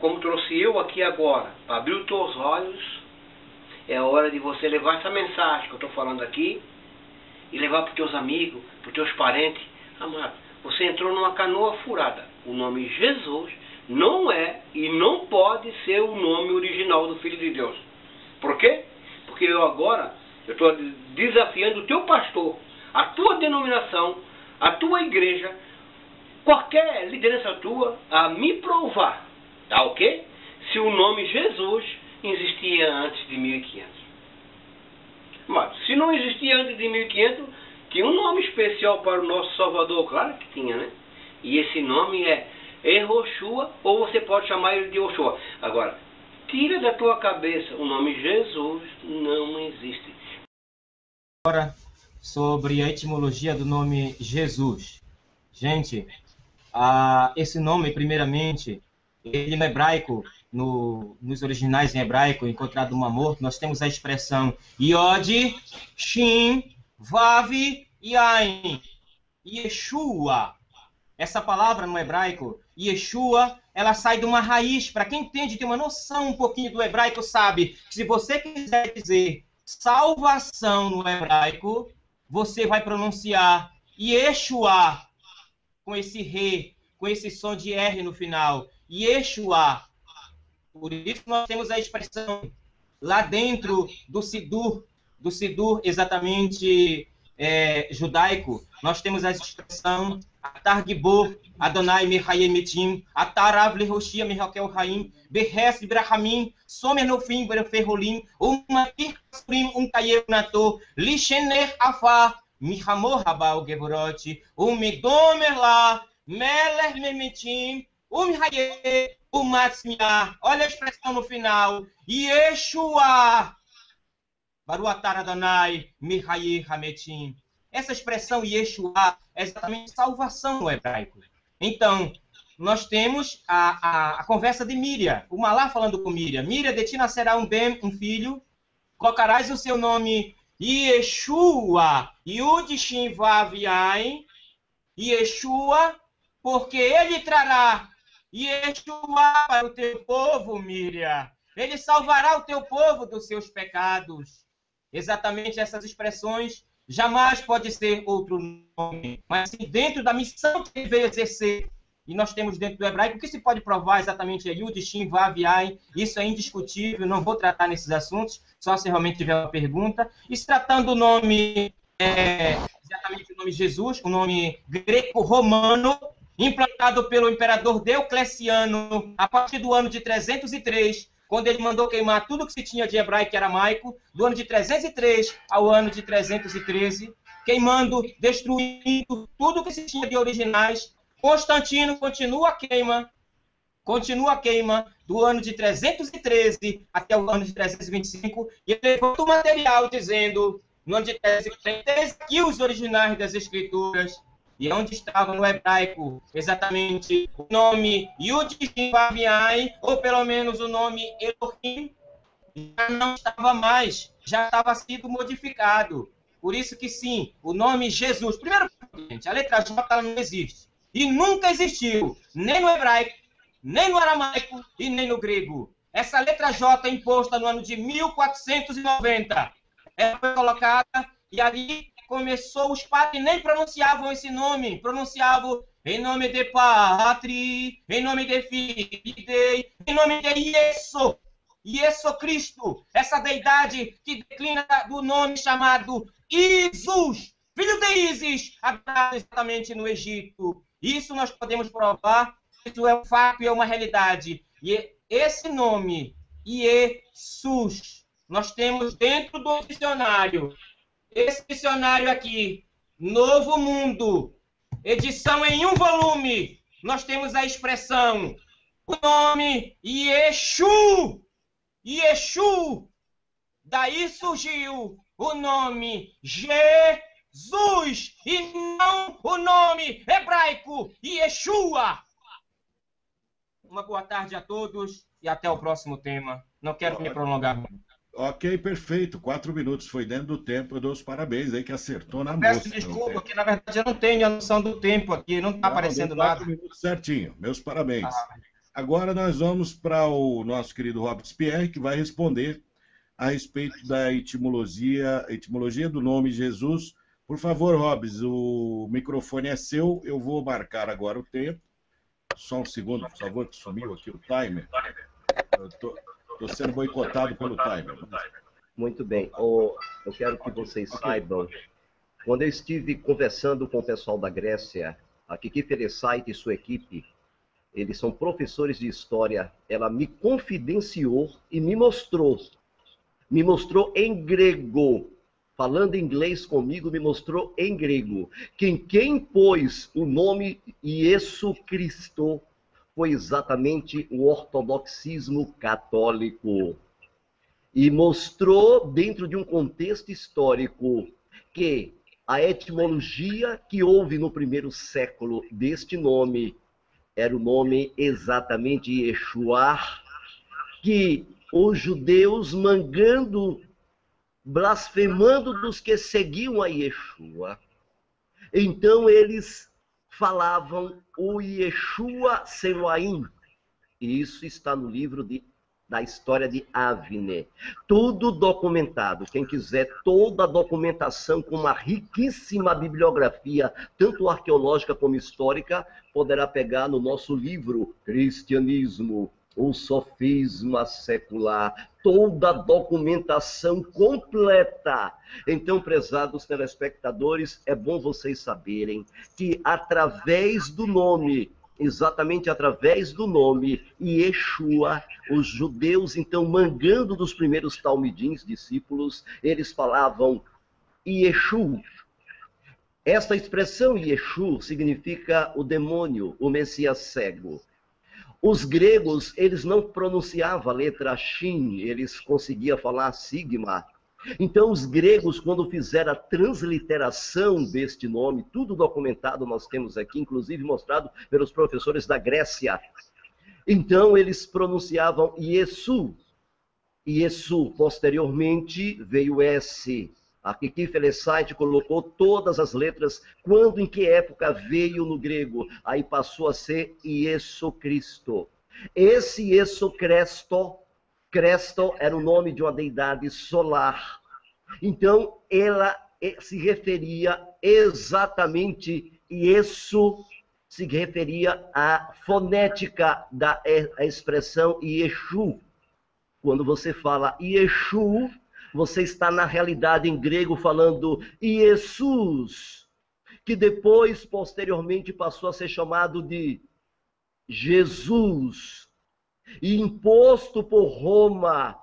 como trouxe eu aqui agora, para abrir os teus olhos, é a hora de você levar essa mensagem que eu estou falando aqui e levar para os teus amigos, para os teus parentes. Amado, você entrou numa canoa furada. O nome Jesus não é e não pode ser o nome original do Filho de Deus. Por quê? Porque eu estou desafiando o teu pastor, a tua denominação, a tua igreja, qualquer liderança tua, a me provar, tá ok? Se o nome Jesus existia antes de 1500. Mas, se não existia antes de 1500, tinha um nome especial para o nosso Salvador, claro que tinha, né? E esse nome é Yehoshua, ou você pode chamar ele de Yoshua. Agora, tira da tua cabeça, o nome Jesus não existe. Agora, sobre a etimologia do nome Jesus. Gente, esse nome, primeiramente, ele no hebraico, nos originais em hebraico, encontrado no Mar Morto, nós temos a expressão Yod, Shin, Vav, Yain, Yeshua. Essa palavra no hebraico, Yeshua, ela sai de uma raiz. Para quem entende, tem uma noção um pouquinho do hebraico, sabe que se você quiser dizer salvação no hebraico, você vai pronunciar Yeshua, com esse re, com esse som de R no final. Yeshua. Por isso nós temos a expressão lá dentro do Sidur exatamente judaico, nós temos a expressão Atar Gibor, Adonai Mechayem Metim, Atar Av Lehoshia Mechakel Haim, Behes Ibrahimim, Somer Nofim Berferrolim, Umatir Surim Untayeu Nato, Lishener Afar, Mihamor Rabal Gevorot, Umidomer La, Meler Memetim, Umhaye, Umatzmiah. Olha a expressão no final. Yeshua. Baruatar Adonai, Mihaye Hametim. Essa expressão Yeshua é exatamente salvação no hebraico. Então, nós temos a conversa de Miriam, o Malá falando com Miriam. Miriam, de ti nascerá um filho, colocarás o seu nome Yeshua, Yud Shin Vav Yain, Yeshua, porque ele trará Yeshua para o teu povo, Miriam. Ele salvará o teu povo dos seus pecados. Exatamente essas expressões jamais pode ser outro nome, mas sim dentro da missão que ele veio exercer. E nós temos dentro do hebraico, o que se pode provar exatamente é Yud, Shin, Vav, Yain. Isso é indiscutível, não vou tratar nesses assuntos, só se realmente tiver uma pergunta. E se tratando do nome, exatamente o nome Jesus, o nome greco-romano, implantado pelo imperador Diocleciano a partir do ano de 303, quando ele mandou queimar tudo que se tinha de hebraico e aramaico, do ano de 303 ao ano de 313, queimando, destruindo tudo que se tinha de originais. Constantino continua a queima do ano de 313 até o ano de 325, e ele levanta o material dizendo, no ano de 313, aqui os originais das escrituras, e onde estava no hebraico exatamente o nome Yud Shin Vav Yain, ou pelo menos o nome Elohim, já não estava mais, já estava sido modificado. Por isso que sim, o nome Jesus, primeiro, gente, a letra J ela não existe. E nunca existiu, nem no hebraico, nem no aramaico e nem no grego. Essa letra J é imposta no ano de 1490. Ela foi colocada e ali começou, os padres nem pronunciavam esse nome, pronunciavam em nome de Patri, em nome de Filho, em nome de Yesu Cristo, essa deidade que declina do nome chamado Isus, filho de Isis, habitado exatamente no Egito. Isso nós podemos provar, isso é um fato e é uma realidade. E esse nome, Jesus, nós temos dentro do dicionário. Esse dicionário aqui, Novo Mundo, edição em um volume, nós temos a expressão, o nome Yeshu, daí surgiu o nome Jesus, e não o nome hebraico Yeshua. Uma boa tarde a todos e até o próximo tema. Não quero me prolongar muito. Ok, perfeito. 4 minutos foi dentro do tempo. Eu dou os parabéns aí que acertou na Peço mosca. desculpa, porque na verdade eu não tenho a noção do tempo aqui, não está aparecendo nada. 4 minutos certinho. Meus parabéns. Agora nós vamos para o nosso querido Robespierre, que vai responder a respeito da etimologia do nome Jesus. Por favor, Robes, o microfone é seu, eu vou marcar agora o tempo. Só um segundo, por favor, que sumiu aqui o timer. Eu estou sendo boicotado pelo timer. Muito bem. Eu quero que vocês saibam, quando eu estive conversando com o pessoal da Grécia, a Kiki Feresaite e sua equipe, eles são professores de história, ela me confidenciou e me mostrou em grego, falando inglês comigo, me mostrou em grego, que quem pôs o nome Iesu Cristo foi exatamente o ortodoxismo católico. E mostrou, dentro de um contexto histórico, que a etimologia que houve no primeiro século deste nome era o nome exatamente Yeshua, que os judeus blasfemando dos que seguiam a Yeshua. Então eles falavam o Yeshua Seloaim. E isso está no livro da história de Avne. Tudo documentado. Quem quiser toda a documentação com uma riquíssima bibliografia, tanto arqueológica como histórica, poderá pegar no nosso livro Cristianismo, o Sofisma Secular, toda a documentação completa. Então, prezados telespectadores, é bom vocês saberem que através do nome, exatamente através do nome Yeshua, os judeus, então, mangando dos primeiros talmidins, discípulos, eles falavam Yeshu. Esta expressão Yeshu significa o demônio, o Messias cego. Os gregos, eles não pronunciavam a letra Shin, eles conseguiam falar sigma. Então, os gregos, quando fizeram a transliteração deste nome, tudo documentado nós temos aqui, inclusive mostrado pelos professores da Grécia. Então, eles pronunciavam Iesu. Iesu, posteriormente, veio S. A Kiki Feresaite colocou todas as letras, quando, em que época veio no grego. Aí passou a ser Iesu Cristo. Esse Iesu Cristo era o nome de uma deidade solar. Então, ela se referia exatamente, Iesu se referia à fonética da expressão Yeshu. Quando você fala Yeshu, você está na realidade em grego falando Jesus, que depois, posteriormente, passou a ser chamado de Jesus, e imposto por Roma,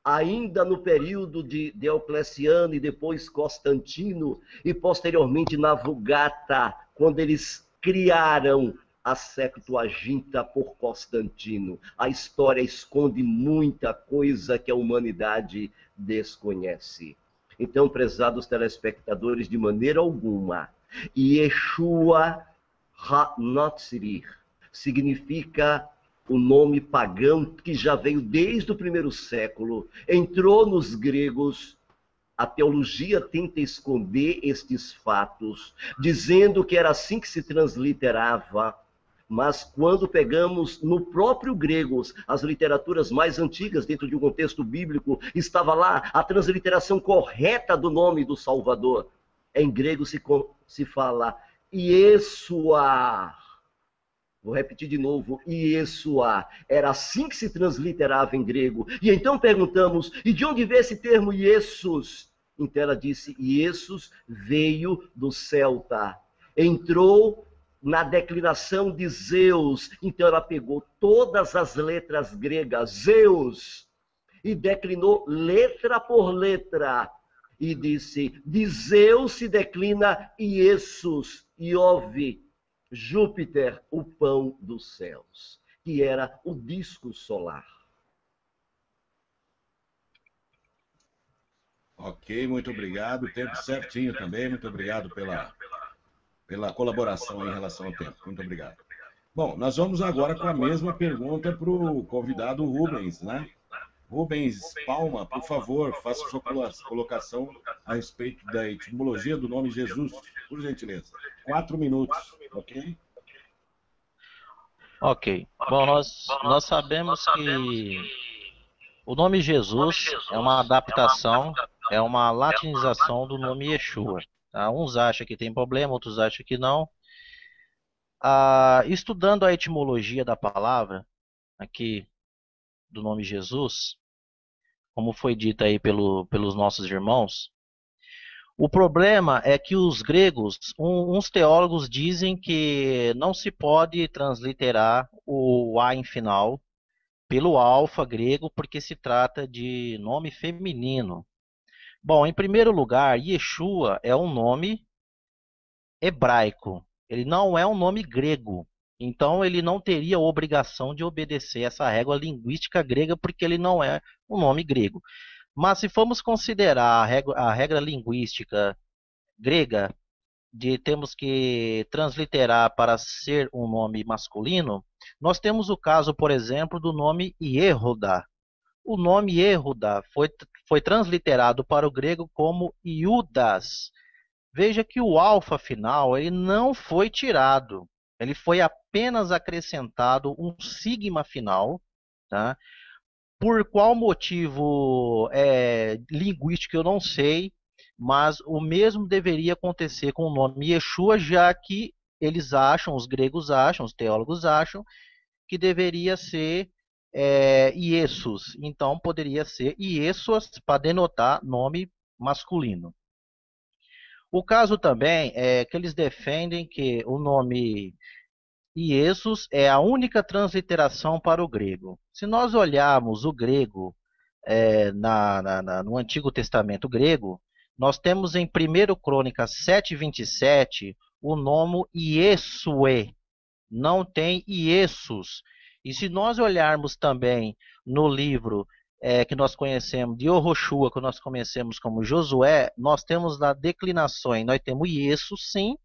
ainda no período de Diocleciano e depois Constantino, e posteriormente na Vulgata, quando eles criaram a Septuaginta por Constantino. A história esconde muita coisa que a humanidade desconhece. Então, prezados telespectadores, de maneira alguma, Yeshua HaNatzir significa o nome pagão que já veio desde o primeiro século, entrou nos gregos. A teologia tenta esconder estes fatos, dizendo que era assim que se transliterava. Mas quando pegamos no próprio grego, as literaturas mais antigas, dentro de um contexto bíblico, estava lá a transliteração correta do nome do Salvador. Em grego se fala Yeshua. Vou repetir de novo, Yeshua. Era assim que se transliterava em grego. E então perguntamos, e de onde veio esse termo Jesus? Então ela disse, Jesus veio do celta. Entrou na declinação de Zeus. Então ela pegou todas as letras gregas, Zeus, e declinou letra por letra. E disse, de Zeus se declina Jesus, Iove, Júpiter, o pão dos céus, que era o disco solar. Ok, muito obrigado. Tempo certinho também. Muito obrigado pela colaboração em relação ao tempo. Muito obrigado. Bom, nós vamos agora com a mesma pergunta para o convidado Rubens, né? Rubens Palma, por favor, faça sua colocação a respeito da etimologia do nome Jesus, por gentileza. 4 minutos, ok? Ok. Bom, nós sabemos que o nome Jesus é uma adaptação, é uma latinização do nome Yeshua. Tá? Uns acham que tem problema, outros acham que não. Estudando a etimologia da palavra aqui do nome Jesus, como foi dito aí pelos nossos irmãos, o problema é que os gregos, uns teólogos dizem que não se pode transliterar o A em final pelo alfa grego, porque se trata de nome feminino. Bom, em primeiro lugar, Yeshua é um nome hebraico. Ele não é um nome grego. Então, ele não teria obrigação de obedecer essa regra linguística grega, porque ele não é um nome grego. Mas se formos considerar a regra linguística grega, de temos que transliterar para ser um nome masculino, nós temos o caso, por exemplo, do nome Yehuda. O nome Yehuda foi transliterado para o grego como Iudas. Veja que o alfa final ele não foi tirado, ele foi apenas acrescentado um sigma final, tá? Por qual motivo linguístico eu não sei, mas o mesmo deveria acontecer com o nome Yeshua, já que eles acham, os gregos acham, os teólogos acham, que deveria ser Iesus. Então poderia ser Iesus para denotar nome masculino. O caso também é que eles defendem que o nome Iesus é a única transliteração para o grego. Se nós olharmos o grego no Antigo Testamento grego, nós temos em 1 Crônicas 7:27 o nome Iesue, não tem Iesus. E se nós olharmos também no livro que nós conhecemos de Yehoshua, que nós conhecemos como Josué, nós temos lá declinações, nós temos Iesus sim,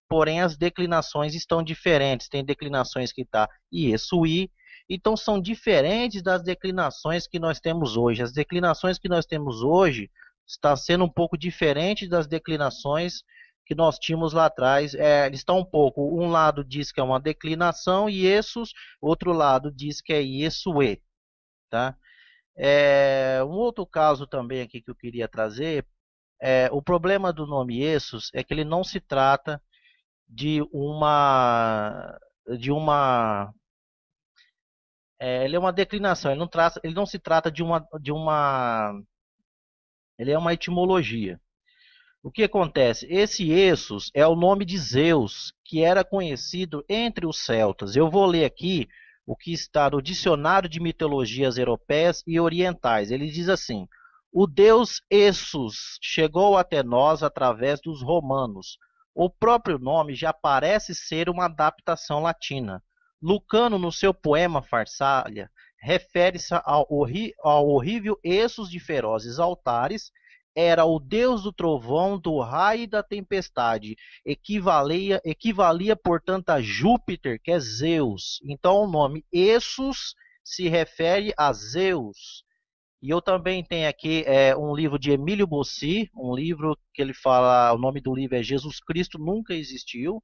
porém as declinações estão diferentes. Tem declinações que está Iesui, então são diferentes das declinações que nós temos hoje. As declinações que nós temos hoje está sendo um pouco diferente das declinações que nós tínhamos lá atrás. Eles estão um pouco, um lado diz que é uma declinação, Iesus, outro lado diz que é Iesue, tá? Um outro caso também aqui que eu queria trazer, o problema do nome Iesus é que ele não se trata de uma ele é uma declinação, ele não se trata ele é uma etimologia. O que acontece? Esse Essos é o nome de Zeus, que era conhecido entre os celtas. Eu vou ler aqui o que está no Dicionário de Mitologias Europeias e Orientais. Ele diz assim: o deus Essos chegou até nós através dos romanos. O próprio nome já parece ser uma adaptação latina. Lucano, no seu poema Farsália, refere-se ao horrível Essos de ferozes altares. Era o deus do trovão, do raio e da tempestade. Equivalia, portanto, a Júpiter, que é Zeus. Então, o nome Essos se refere a Zeus. E eu também tenho aqui um livro de Emílio Bossi, um livro que ele fala, o nome do livro é Jesus Cristo Nunca Existiu.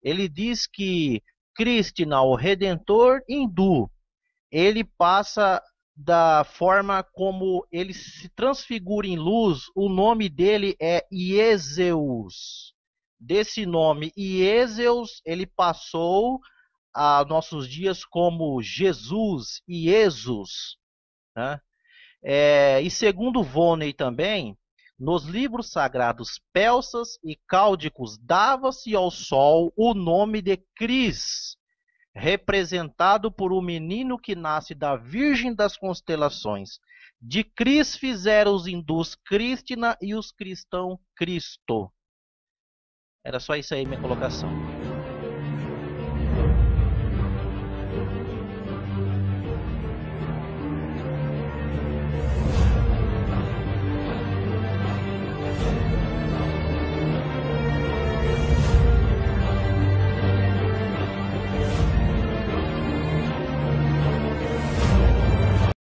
Ele diz que Krishna, o Redentor hindu, ele passa da forma como ele se transfigura em luz, o nome dele é Ieseus. Desse nome Ieseus, ele passou a nossos dias como Jesus, Iesus, né? E segundo Voney também, nos livros sagrados persas e cáldicos dava-se ao sol o nome de Cris, representado por um menino que nasce da Virgem das Constelações. De Cris fizeram os hindus Krishna e os cristãos Cristo. Era só isso aí minha colocação.